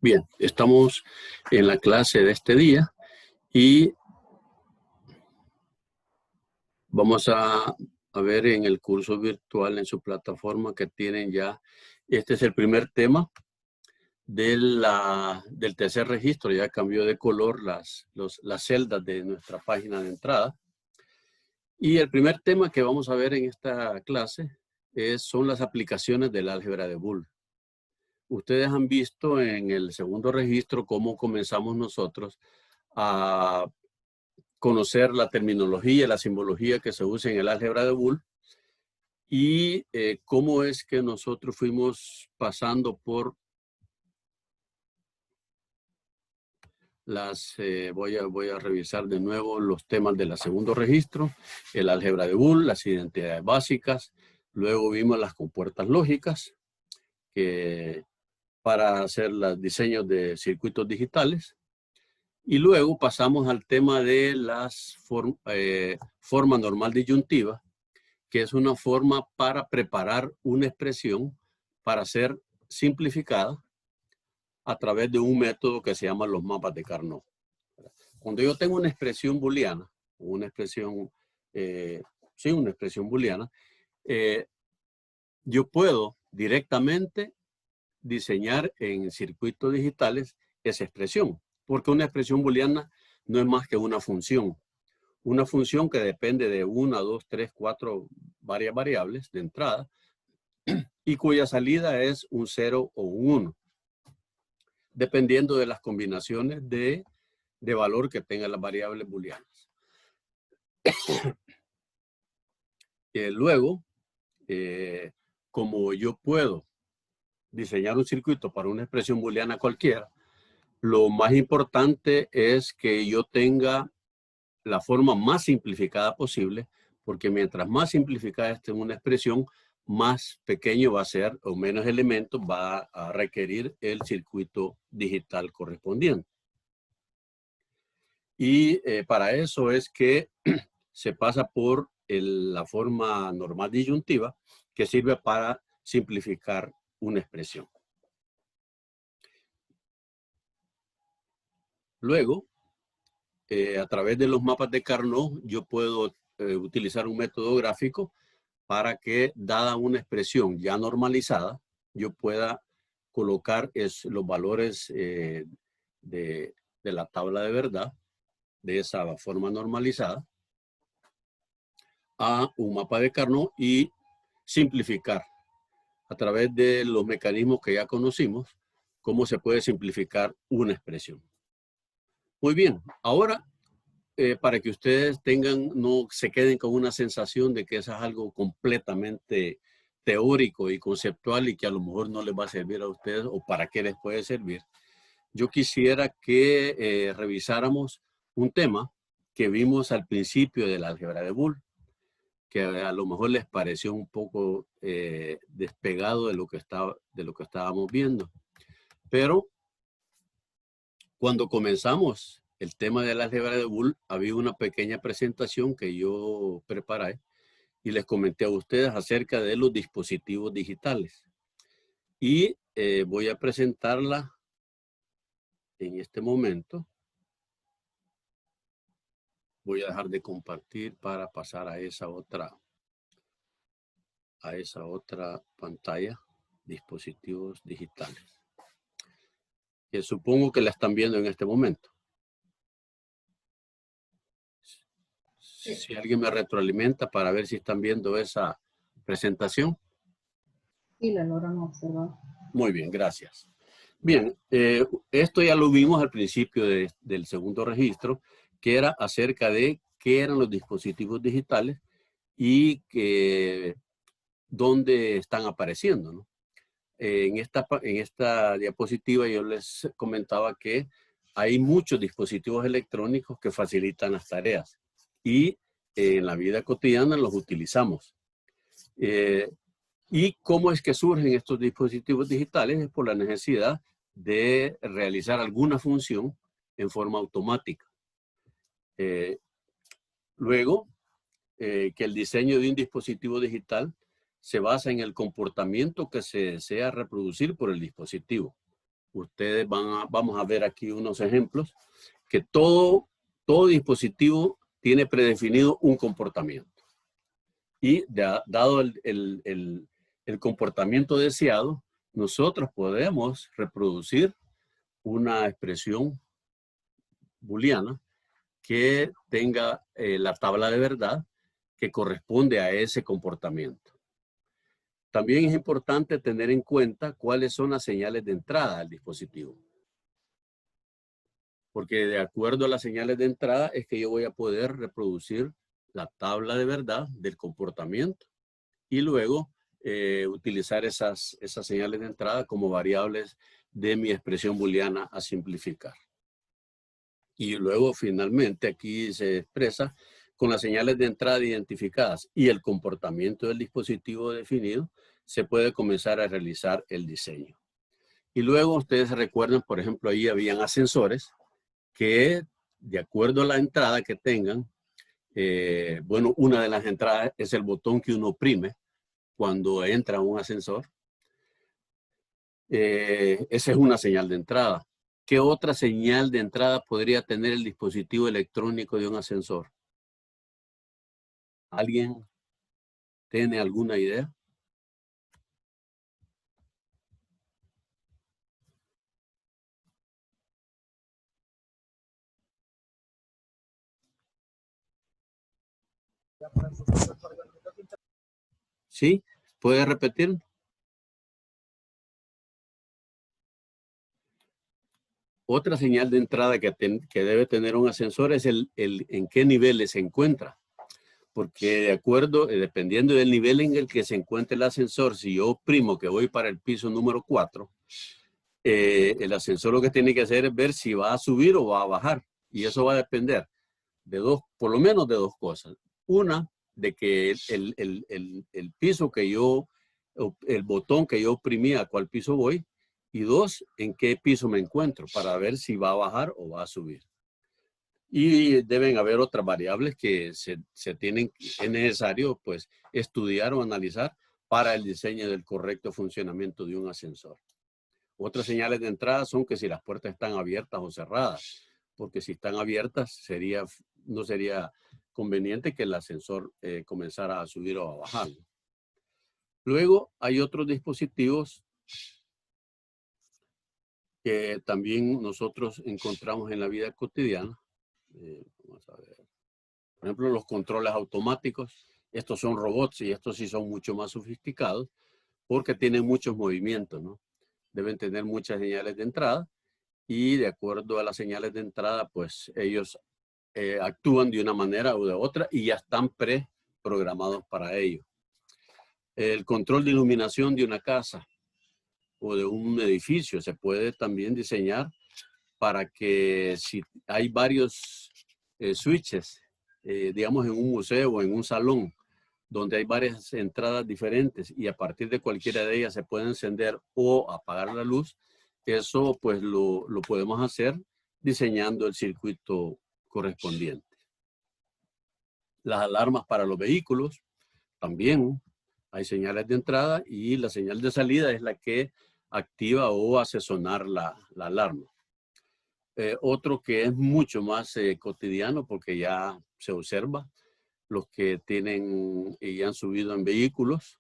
Bien, estamos en la clase de este día y vamos a ver en el curso virtual en su plataforma que tienen ya. Este es el primer tema del tercer registro. Ya cambió de color las celdas de nuestra página de entrada. Y el primer tema que vamos a ver en esta clase son las aplicaciones del álgebra de Boole. Ustedes han visto en el segundo registro cómo comenzamos nosotros a conocer la terminología y la simbología que se usa en el álgebra de Boole y cómo es que nosotros fuimos pasando por voy a revisar de nuevo los temas del segundo registro, el álgebra de Boole, las identidades básicas, luego vimos las compuertas lógicas para hacer los diseños de circuitos digitales. Y luego pasamos al tema de las forma normal disyuntiva, que es una forma para preparar una expresión para ser simplificada a través de un método que se llama los mapas de Carnot. Cuando yo tengo una expresión booleana, una expresión booleana, yo puedo directamente diseñar en circuitos digitales esa expresión, porque una expresión booleana no es más que una función que depende de 1, 2, 3, 4 varias variables de entrada y cuya salida es un 0 o un 1, dependiendo de las combinaciones de valor que tengan las variables booleanas. Luego, como yo puedo diseñar un circuito para una expresión booleana cualquiera, lo más importante es que yo tenga la forma más simplificada posible, porque mientras más simplificada esté una expresión, más pequeño va a ser o menos elementos va a requerir el circuito digital correspondiente. Y para eso es que se pasa por la forma normal disyuntiva, que sirve para simplificar una expresión. Luego, a través de los mapas de Carnot, yo puedo utilizar un método gráfico para que, dada una expresión ya normalizada, yo pueda colocar los valores de la tabla de verdad de esa forma normalizada a un mapa de Carnot y simplificar a través de los mecanismos que ya conocimos cómo se puede simplificar una expresión. Muy bien, ahora para que ustedes no se queden con una sensación de que eso es algo completamente teórico y conceptual y que a lo mejor no les va a servir a ustedes o para qué les puede servir. Yo quisiera que revisáramos un tema que vimos al principio del álgebra de Boole, que a lo mejor les pareció un poco despegado de lo que estábamos viendo. Pero cuando comenzamos el tema del álgebra de Boole, había una pequeña presentación que yo preparé y les comenté a ustedes acerca de los dispositivos digitales. Y voy a presentarla en este momento. Voy a dejar de compartir para pasar a esa otra pantalla, dispositivos digitales. Que supongo que la están viendo en este momento. Si alguien me retroalimenta para ver si están viendo esa presentación. Sí, la logran observar. Muy bien, gracias. Bien, esto ya lo vimos al principio del segundo registro, que era acerca de qué eran los dispositivos digitales y dónde están apareciendo, ¿no? En esta diapositiva yo les comentaba que hay muchos dispositivos electrónicos que facilitan las tareas y en la vida cotidiana los utilizamos. ¿Y cómo es que surgen estos dispositivos digitales? Es por la necesidad de realizar alguna función en forma automática. Luego, que el diseño de un dispositivo digital se basa en el comportamiento que se desea reproducir por el dispositivo. ustedes vamos a ver aquí unos ejemplos, que todo dispositivo tiene predefinido un comportamiento. Y dado el comportamiento deseado, nosotros podemos reproducir una expresión booleana que tenga la tabla de verdad que corresponde a ese comportamiento. También es importante tener en cuenta cuáles son las señales de entrada al dispositivo. Porque de acuerdo a las señales de entrada es que yo voy a poder reproducir la tabla de verdad del comportamiento y luego utilizar esas señales de entrada como variables de mi expresión booleana a simplificar. Y luego finalmente aquí se expresa con las señales de entrada identificadas y el comportamiento del dispositivo definido, se puede comenzar a realizar el diseño. Y luego ustedes recuerdan, por ejemplo, ahí habían ascensores que de acuerdo a la entrada que tengan, bueno, una de las entradas es el botón que uno oprime cuando entra a un ascensor. Esa es una señal de entrada. ¿Qué otra señal de entrada podría tener el dispositivo electrónico de un ascensor? ¿Alguien tiene alguna idea? ¿Sí? ¿Puede repetir? Otra señal de entrada que debe tener un ascensor es en qué niveles se encuentra. Porque de acuerdo, dependiendo del nivel en el que se encuentre el ascensor, si yo oprimo que voy para el piso número 4, el ascensor lo que tiene que hacer es ver si va a subir o va a bajar. Y eso va a depender de por lo menos de dos cosas. Una, de que el piso que el botón que yo oprimí a cuál piso voy. Y dos, en qué piso me encuentro para ver si va a bajar o va a subir. Y deben haber otras variables que es necesario pues estudiar o analizar para el diseño del correcto funcionamiento de un ascensor. Otras señales de entrada son que si las puertas están abiertas o cerradas, porque si están abiertas no sería conveniente que el ascensor comenzara a subir o a bajar. Luego hay otros dispositivos que también nosotros encontramos en la vida cotidiana. Vamos a ver. Por ejemplo, los controles automáticos. Estos son robots y estos sí son mucho más sofisticados porque tienen muchos movimientos, ¿no? Deben tener muchas señales de entrada y de acuerdo a las señales de entrada, pues ellos actúan de una manera u de otra y ya están preprogramados para ello. El control de iluminación de una casa o de un edificio se puede también diseñar para que si hay varios switches, digamos en un museo o en un salón, donde hay varias entradas diferentes y a partir de cualquiera de ellas se puede encender o apagar la luz, eso pues lo podemos hacer diseñando el circuito correspondiente. Las alarmas para los vehículos también hay señales de entrada y la señal de salida es la que activa o hace sonar la alarma. Otro que es mucho más cotidiano porque ya se observa, los que tienen y han subido en vehículos.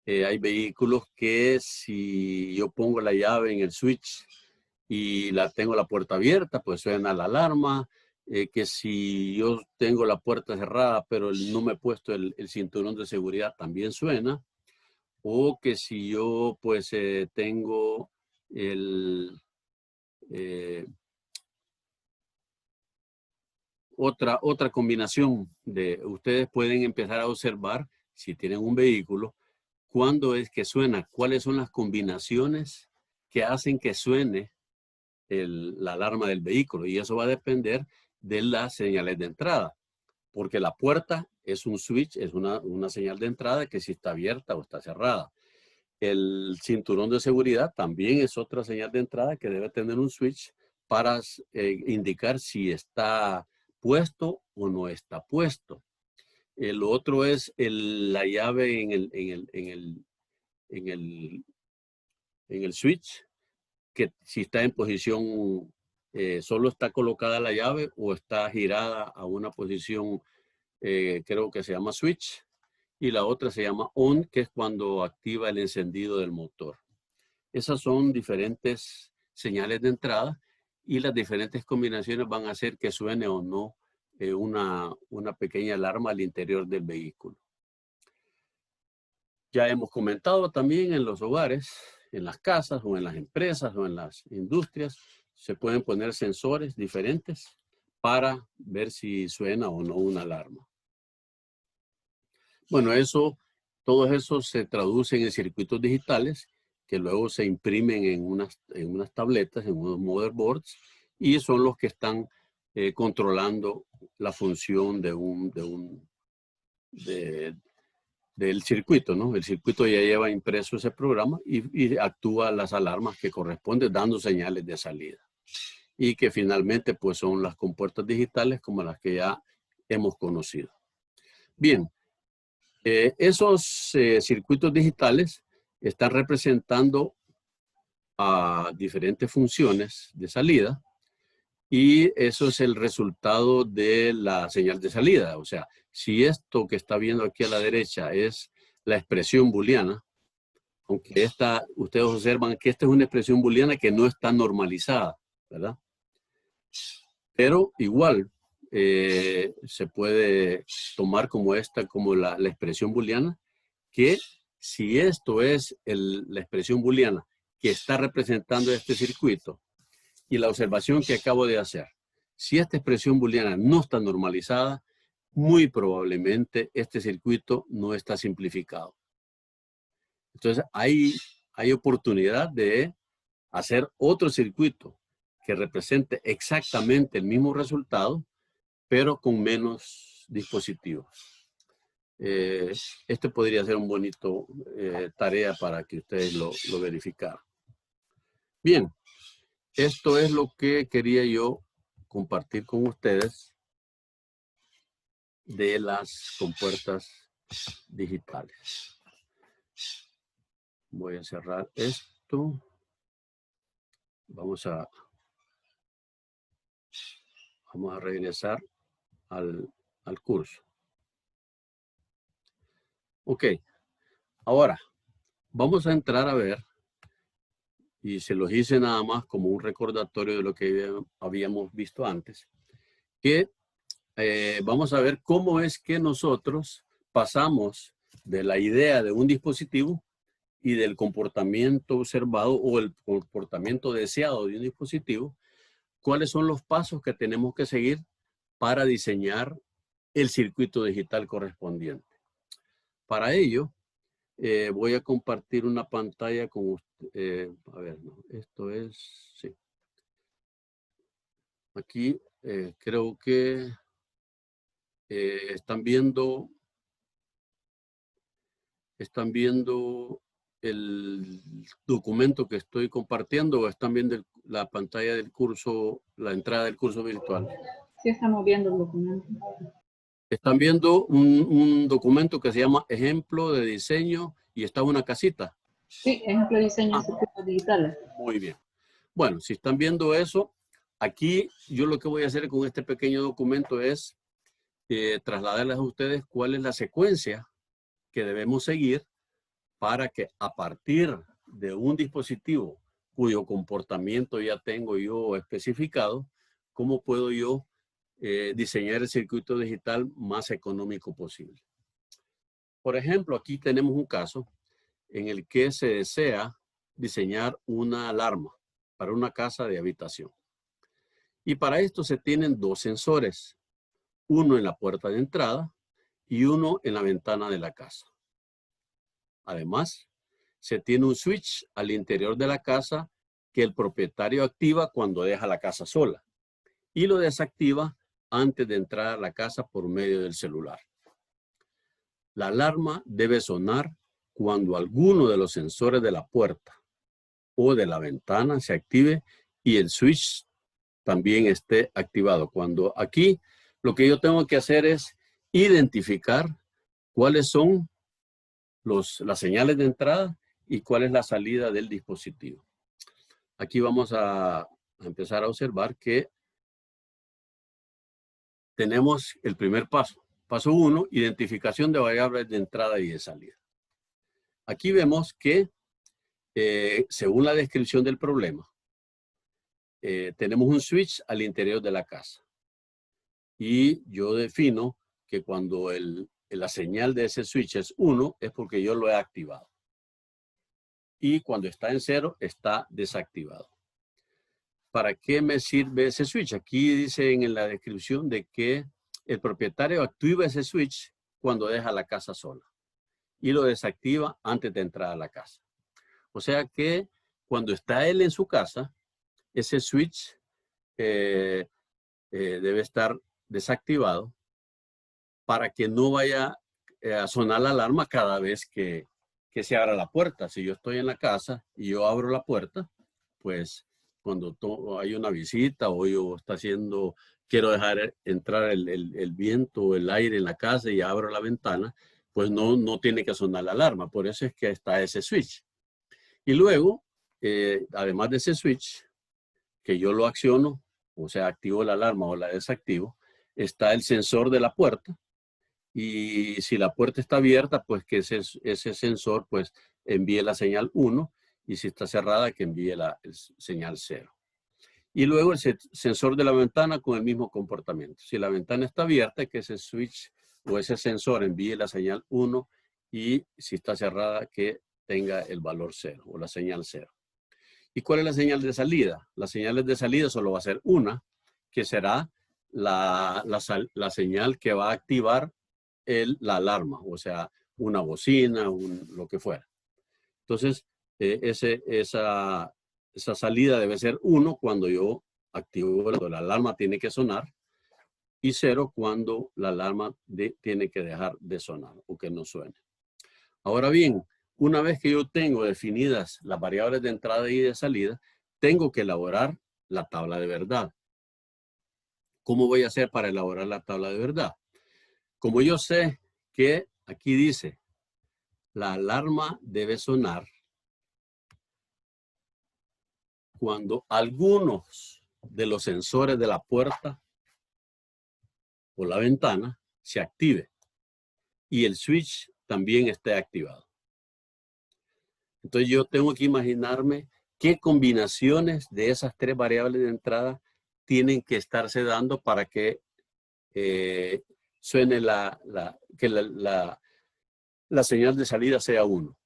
Hay vehículos que si yo pongo la llave en el switch y tengo la puerta abierta, pues suena la alarma. Que si yo tengo la puerta cerrada, pero no me he puesto el cinturón de seguridad, también suena. O que si yo pues tengo otra combinación ustedes pueden empezar a observar si tienen un vehículo, cuándo es que suena, cuáles son las combinaciones que hacen que suene la alarma del vehículo. Y eso va a depender de las señales de entrada, porque la puerta es un switch, es una señal de entrada que si está abierta o está cerrada. El cinturón de seguridad también es otra señal de entrada que debe tener un switch para indicar si está puesto o no está puesto. El otro es la llave en el switch, que si está en posición, solo está colocada la llave o está girada a una posición, creo que se llama switch, y la otra se llama on, que es cuando activa el encendido del motor. Esas son diferentes señales de entrada y las diferentes combinaciones van a hacer que suene o no una pequeña alarma al interior del vehículo. Ya hemos comentado también en los hogares, en las casas o en las empresas o en las industrias, se pueden poner sensores diferentes para ver si suena o no una alarma. Bueno, todos esos se traducen en circuitos digitales que luego se imprimen en unas tabletas, en unos motherboards, y son los que están controlando la función del circuito, ¿no? El circuito ya lleva impreso ese programa y actúa las alarmas que corresponden dando señales de salida. Y que finalmente pues son las compuertas digitales como las que ya hemos conocido. Bien, esos circuitos digitales están representando a diferentes funciones de salida y eso es el resultado de la señal de salida. O sea, si esto que está viendo aquí a la derecha es la expresión booleana, aunque ustedes observan que esta es una expresión booleana que no está normalizada, ¿verdad? Pero igual se puede tomar como la expresión booleana, que si esto es la expresión booleana que está representando este circuito y la observación que acabo de hacer, si esta expresión booleana no está normalizada, muy probablemente este circuito no está simplificado. Entonces hay oportunidad de hacer otro circuito que represente exactamente el mismo resultado, pero con menos dispositivos. Este podría ser un bonito tarea para que ustedes lo verificaran. Bien, esto es lo que quería yo compartir con ustedes de las compuertas digitales. Voy a cerrar esto. Vamos a regresar al curso. Ok, ahora vamos a entrar a ver, y se los hice nada más como un recordatorio de lo que habíamos visto antes, que vamos a ver cómo es que nosotros pasamos de la idea de un dispositivo y del comportamiento observado o el comportamiento deseado de un dispositivo, cuáles son los pasos que tenemos que seguir para diseñar el circuito digital correspondiente. Para ello, voy a compartir una pantalla con usted. A ver, no, esto es, sí. Aquí creo que están viendo el documento que estoy compartiendo o están viendo la pantalla del curso, la entrada del curso virtual. Sí, estamos viendo el documento. Están viendo un documento que se llama Ejemplo de Diseño y está una casita. Sí, ejemplo de diseño de circuitos digitales. Muy bien. Bueno, si están viendo eso, aquí yo lo que voy a hacer con este pequeño documento es trasladarles a ustedes cuál es la secuencia que debemos seguir para que a partir de un dispositivo cuyo comportamiento ya tengo yo especificado, cómo puedo yo diseñar el circuito digital más económico posible. Por ejemplo, aquí tenemos un caso en el que se desea diseñar una alarma para una casa de habitación. Y para esto se tienen dos sensores, uno en la puerta de entrada y uno en la ventana de la casa. Además, se tiene un switch al interior de la casa que el propietario activa cuando deja la casa sola y lo desactiva antes de entrar a la casa por medio del celular. La alarma debe sonar cuando alguno de los sensores de la puerta o de la ventana se active y el switch también esté activado. Cuando aquí lo que yo tengo que hacer es identificar cuáles son las señales de entrada y cuál es la salida del dispositivo. aquí vamos a empezar a observar que tenemos el primer paso. Paso 1, identificación de variables de entrada y de salida. Aquí vemos que, según la descripción del problema, tenemos un switch al interior de la casa. Y yo defino que cuando la señal de ese switch es 1, es porque yo lo he activado. Y cuando está en 0, está desactivado. ¿Para qué me sirve ese switch? Aquí dice en la descripción de que el propietario activa ese switch cuando deja la casa sola y lo desactiva antes de entrar a la casa. O sea que cuando está él en su casa, ese switch debe estar desactivado para que no vaya a sonar la alarma cada vez que se abra la puerta. Si yo estoy en la casa y yo abro la puerta, pues cuando hay una visita o yo quiero dejar entrar el viento o el aire en la casa y abro la ventana, pues no tiene que sonar la alarma. Por eso es que está ese switch. Y luego, además de ese switch, que yo lo acciono, o sea, activo la alarma o la desactivo, está el sensor de la puerta. Y si la puerta está abierta, pues que ese sensor pues envíe la señal 1, y si está cerrada, que envíe la señal 0. Y luego el sensor de la ventana con el mismo comportamiento. Si la ventana está abierta, que ese switch o ese sensor envíe la señal 1, y si está cerrada, que tenga el valor 0 o la señal 0. ¿Y cuál es la señal de salida? Las señales de salida solo va a ser una, que será la señal que va a activar la alarma, o sea, una bocina, lo que fuera. Entonces, esa salida debe ser 1 cuando yo activo, cuando la alarma tiene que sonar, y 0 cuando la alarma tiene que dejar de sonar o que no suene. Ahora bien, una vez que yo tengo definidas las variables de entrada y de salida, tengo que elaborar la tabla de verdad. ¿Cómo voy a hacer para elaborar la tabla de verdad? Como yo sé que aquí dice, la alarma debe sonar cuando algunos de los sensores de la puerta o la ventana se active y el switch también esté activado. Entonces yo tengo que imaginarme qué combinaciones de esas 3 variables de entrada tienen que estarse dando para que suene que la señal de salida sea 1.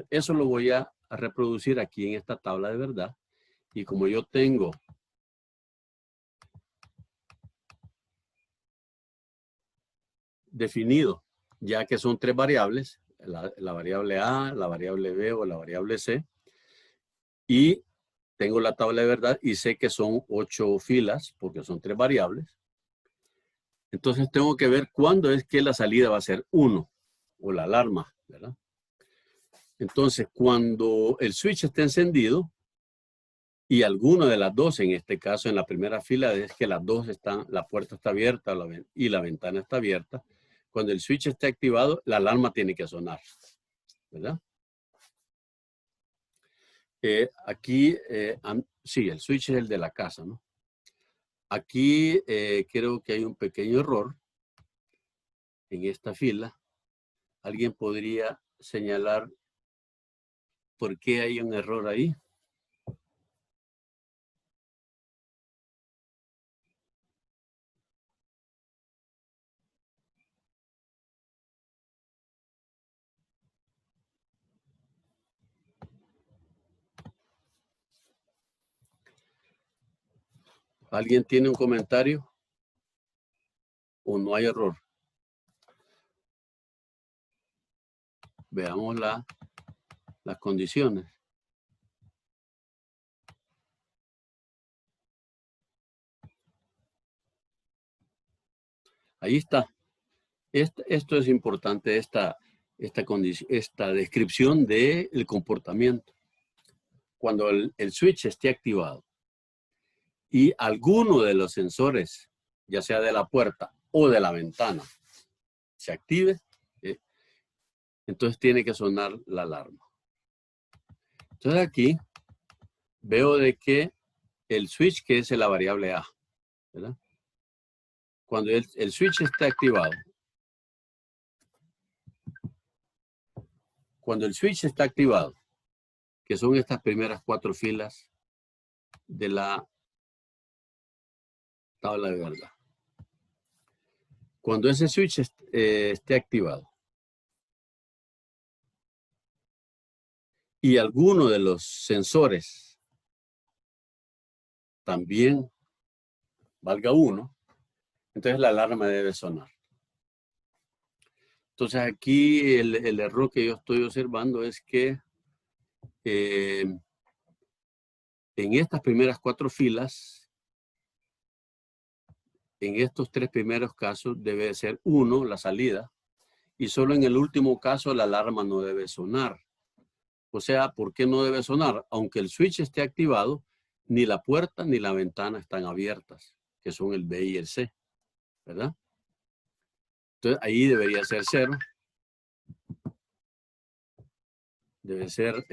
Eso lo voy a reproducir aquí en esta tabla de verdad. Y como yo tengo definido, ya que son 3 variables, la variable A, la variable B o la variable C, y tengo la tabla de verdad y sé que son 8 filas porque son 3 variables. Entonces tengo que ver cuándo es que la salida va a ser 1 o la alarma, ¿verdad? Entonces, cuando el switch esté encendido y alguna de las dos, en este caso en la primera fila es que las dos están, la puerta está abierta y la ventana está abierta, cuando el switch esté activado, la alarma tiene que sonar, ¿verdad? Aquí, sí, el switch es el de la casa, ¿no? Aquí creo que hay un pequeño error en esta fila. ¿Alguien podría señalar por qué hay un error ahí? ¿Alguien tiene un comentario? ¿O no hay error? Veamos las condiciones. Ahí está. Esto es importante, esta descripción del comportamiento. Cuando el switch esté activado y alguno de los sensores, ya sea de la puerta o de la ventana, se active, entonces tiene que sonar la alarma. Entonces aquí veo de que el switch, que es la variable A, ¿verdad? Cuando el switch está activado, que son estas primeras 4 filas de la tabla de verdad. Cuando ese switch esté activado y alguno de los sensores también valga 1, entonces la alarma debe sonar. Entonces aquí el error que yo estoy observando es que en estas primeras 4 filas, en estos 3 primeros casos debe ser 1 la salida y solo en el último caso la alarma no debe sonar. O sea, ¿por qué no debe sonar? Aunque el switch esté activado, ni la puerta ni la ventana están abiertas, que son el B y el C, ¿verdad? Entonces ahí debería ser 0. Debe ser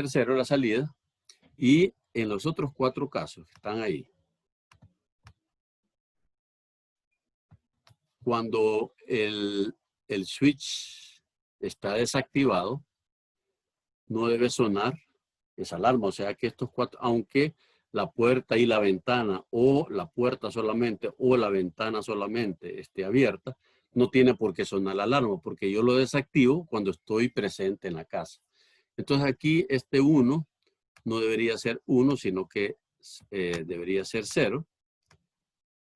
0 la salida. Y en los otros 4 casos que están ahí, cuando el switch está desactivado, no debe sonar esa alarma. O sea que estos 4, aunque la puerta y la ventana, o la puerta solamente, o la ventana solamente esté abierta, no tiene por qué sonar la alarma, porque yo lo desactivo cuando estoy presente en la casa. Entonces aquí este 1 no debería ser 1, sino que debería ser 0.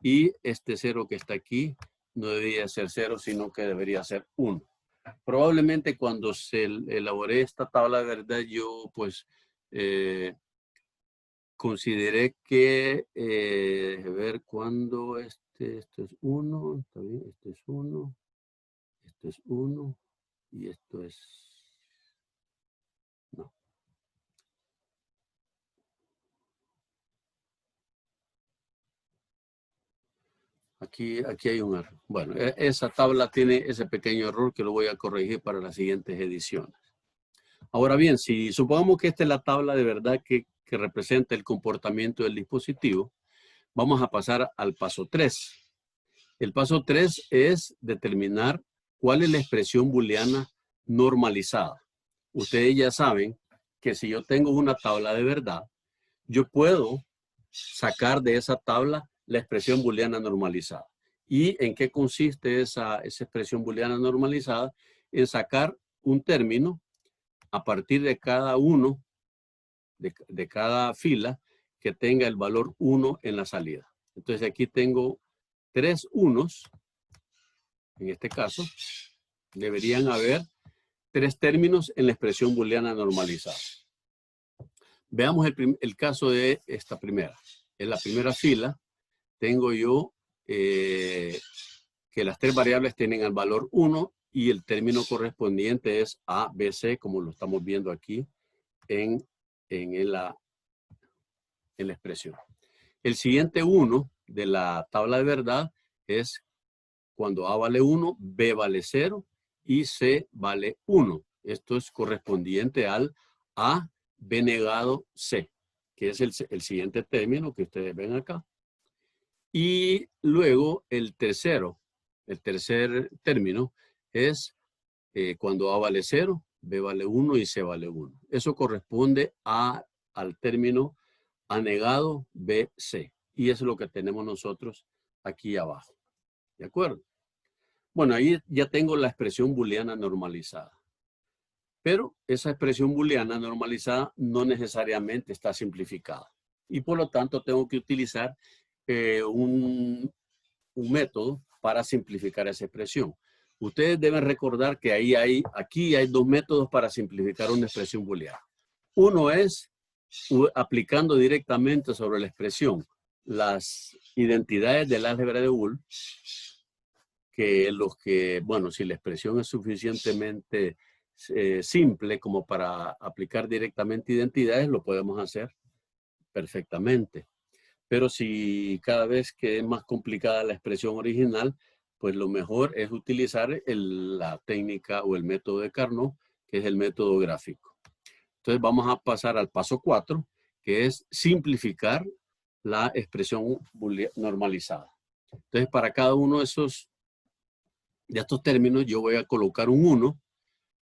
Y este 0 que está aquí no debería ser 0, sino que debería ser 1. Probablemente cuando se elaboré esta tabla de verdad, yo pues consideré que, a ver, cuando esto es 1, está bien, esto es 1, esto es 1 y esto es, no. Aquí hay un error. Bueno, esa tabla tiene ese pequeño error que lo voy a corregir para las siguientes ediciones. Ahora bien, si supongamos que esta es la tabla de verdad que representa el comportamiento del dispositivo, vamos a pasar al paso 3. El paso 3 es determinar cuál es la expresión booleana normalizada. Ustedes ya saben que si yo tengo una tabla de verdad, yo puedo sacar de esa tabla la expresión booleana normalizada. ¿Y en qué consiste esa expresión booleana normalizada? En sacar un término a partir de cada uno, de cada fila, que tenga el valor 1 en la salida. Entonces aquí tengo 3 unos. En este caso, deberían haber 3 términos en la expresión booleana normalizada. Veamos el caso de esta primera. En la primera fila tengo yo que las 3 variables tienen el valor 1 y el término correspondiente es A, B, C, como lo estamos viendo aquí en la expresión. El siguiente 1 de la tabla de verdad es cuando A vale 1, B vale 0 y C vale 1. Esto es correspondiente al A, B negado, C, que es el siguiente término que ustedes ven acá. Y luego el tercer término es cuando A vale 0, B vale 1 y C vale 1. Eso corresponde al término A negado, B, C. Y eso es lo que tenemos nosotros aquí abajo. ¿De acuerdo? Bueno, ahí ya tengo la expresión booleana normalizada. Pero esa expresión booleana normalizada no necesariamente está simplificada. Y por lo tanto tengo que utilizar un método para simplificar esa expresión. Ustedes deben recordar que aquí hay 2 métodos para simplificar una expresión booleana. Uno es aplicando directamente sobre la expresión las identidades del álgebra de Boole, bueno, si la expresión es suficientemente simple como para aplicar directamente identidades, lo podemos hacer perfectamente. Pero si cada vez que es más complicada la expresión original, pues lo mejor es utilizar la técnica o el método de Carnot, que es el método gráfico. Entonces vamos a pasar al paso 4, que es simplificar la expresión normalizada. Entonces para cada uno de estos términos yo voy a colocar un 1.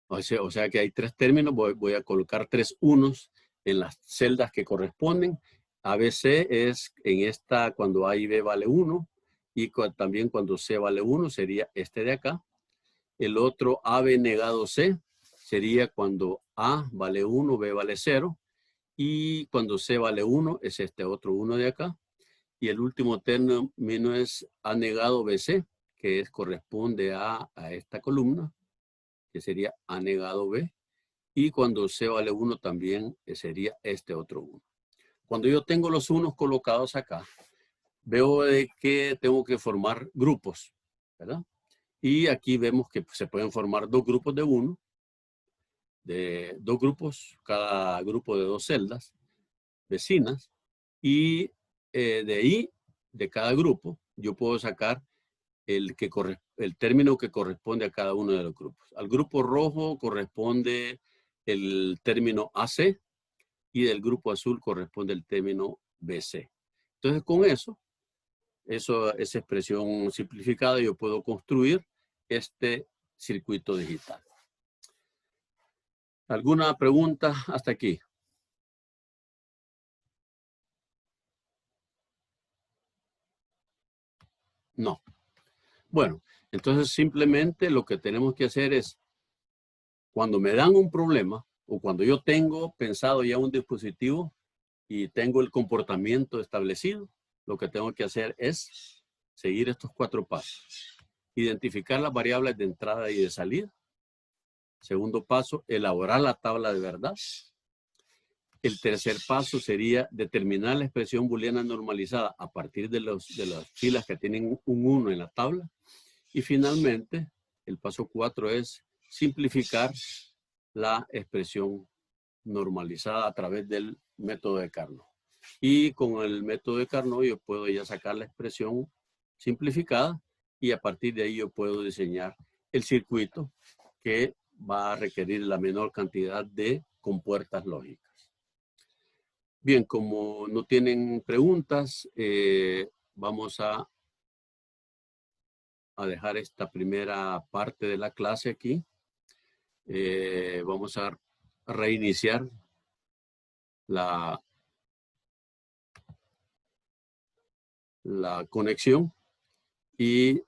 O sea que hay 3 términos, voy a colocar 3 unos en las celdas que corresponden. ABC es en esta cuando A y B vale 1 y también cuando C vale 1 sería este de acá. El otro AB negado C sería cuando A vale 1, B vale 0 y cuando C vale 1 es este otro 1 de acá. Y el último término es A negado BC, que corresponde a esta columna, que sería A negado B. Y cuando C vale 1 también sería este otro 1. Cuando yo tengo los unos colocados acá, veo de que tengo que formar grupos, ¿verdad? Y aquí vemos que se pueden formar 2 grupos de 1, de 2 grupos, cada grupo de 2 celdas vecinas. Y de ahí, de cada grupo, yo puedo sacar el término que corresponde a cada uno de los grupos. Al grupo rojo corresponde el término AC y del grupo azul corresponde el término BC. Entonces con esa expresión simplificada, yo puedo construir este circuito digital. ¿Alguna pregunta hasta aquí? No. Bueno, entonces simplemente lo que tenemos que hacer es, cuando me dan un problema o cuando yo tengo pensado ya un dispositivo y tengo el comportamiento establecido, lo que tengo que hacer es seguir estos 4 pasos. Identificar las variables de entrada y de salida. Segundo paso, elaborar la tabla de verdad. El tercer paso sería determinar la expresión booleana normalizada a partir de las filas que tienen un 1 en la tabla. Y finalmente, el paso 4 es simplificar la expresión normalizada a través del método de Carnot. Y con el método de Carnot yo puedo ya sacar la expresión simplificada y a partir de ahí yo puedo diseñar el circuito que va a requerir la menor cantidad de compuertas lógicas. Bien, como no tienen preguntas, vamos a dejar esta primera parte de la clase aquí. Vamos a reiniciar la conexión y